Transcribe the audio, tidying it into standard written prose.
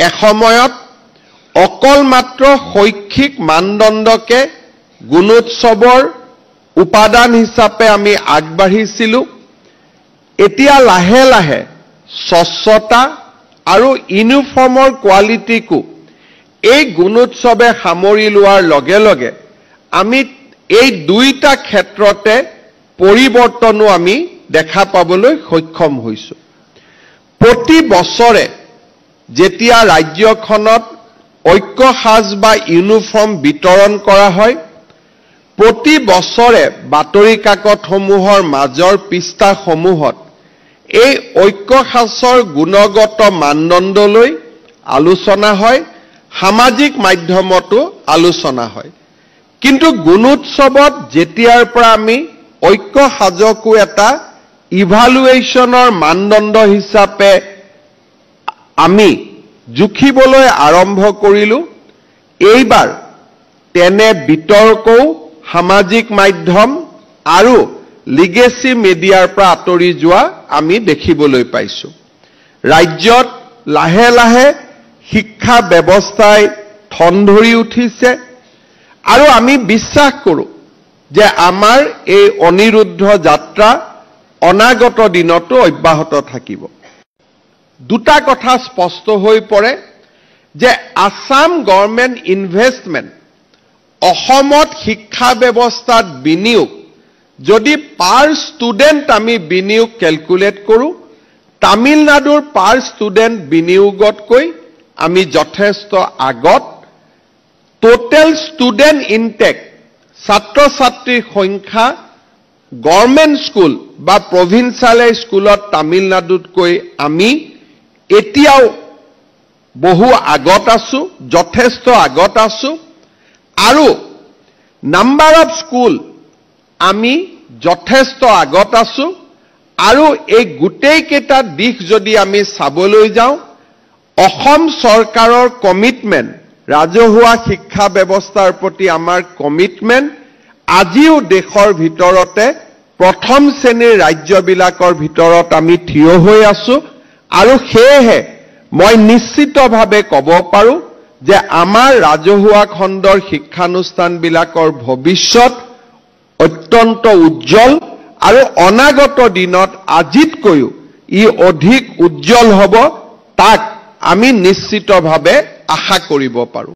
এসময়ত অকল মাত্ৰ শৈক্ষিক মানদণ্ডকে গুণোৎসৱৰ উপাদান হিচাপে আমি আগবাঢ়িছিলোঁ। এতিয়া লাহে লাহে স্বচ্ছতা আৰু ইউনিফৰ্মৰ কোৱালিটিকো এই গুণোৎসৱে সামৰি লোৱাৰ লগে লগে আমি এই দুইটা ক্ষেত্ৰতে পৰিৱৰ্তনো আমি দেখা পাবলৈ সক্ষম হৈছোঁ। প্ৰতি বছৰে যেতিয়া ৰাজ্যখনত ঐক্য সাজ বা ইউনিফৰ্ম বিতৰণ কৰা হয়, প্ৰতি বছৰে বাতৰি কাকতসমূহৰ মাজৰ পৃষ্ঠাসমূহত এই ঐক্য সাজৰ গুণগত মানদণ্ডলৈ আলোচনা হয়, সামাজিক মাধ্যমতো আলোচনা হয়। কিন্তু গুণোৎসৱত যেতিয়াৰ পৰা আমি ঐক্য সাজকো এটা ইভালুৱেশ্যনৰ মানদণ্ড হিচাপে আমি জুখিবলৈ আৰম্ভ কৰিলোঁ, এইবাৰ তেনে বিতৰ্কও সামাজিক মাধ্যম আৰু লিগেসি মিডিয়াৰ পৰা আঁতৰি যোৱা আমি দেখিবলৈ পাইছোঁ। ৰাজ্যত লাহে লাহে শিক্ষা ব্যৱস্থাই ঠন ধৰি উঠিছে আৰু আমি বিশ্বাস কৰোঁ যে আমাৰ এই অনিৰুদ্ধ যাত্ৰা অনাগত দিনতো অব্যাহত থাকিব। দুটা কথা স্পষ্ট হৈ পৰে যে আসাম গভৰ্ণমেণ্ট ইনভেষ্টমেণ্ট অসমত শিক্ষা ব্যৱস্থাত বিনিয়োগ যদি পাৰ ষ্টুডেণ্ট আমি বিনিয়োগ কেলকুলেট কৰোঁ, তামিলনাডুৰ পাৰ ষ্টুডেণ্ট বিনিয়োগতকৈ আমি যথেষ্ট আগত। টোটেল ষ্টুডেণ্ট ইনটেক ছাত্ৰ ছাত্ৰীৰ সংখ্যা গভৰ্ণমেণ্ট স্কুল বা প্ৰভিন্সিয়েল স্কুলত তামিলনাডুতকৈ আমি এতিয়াও বহু আগত আছোঁ, যথেষ্ট আগত আছোঁ। আৰু নাম্বাৰ অফ স্কুল আমি যথেষ্ট আগত আছোঁ। আৰু এই গোটেইকেইটা দিশ যদি আমি চাবলৈ যাওঁ, অসম চৰকাৰৰ কমিটমেণ্ট, ৰাজহুৱা শিক্ষা ব্যৱস্থাৰ প্ৰতি আমাৰ কমিটমেণ্ট আজিও দেশৰ ভিতৰতে প্ৰথম শ্ৰেণীৰ ৰাজ্যবিলাকৰ ভিতৰত আমি থিয় হৈ আছোঁ। আৰু সেয়েহে মই নিশ্চিতভাৱে ক'ব পাৰোঁ যে আমাৰ ৰাজহুৱা খণ্ডৰ শিক্ষানুষ্ঠানবিলাকৰ ভৱিষ্যত অত্যন্ত উজ্জ্বল আৰু অনাগত দিনত আজিতকৈও ই অধিক উজ্জ্বল হ'ব, তাক আমি নিশ্চিতভাৱে আশা কৰিব পাৰোঁ।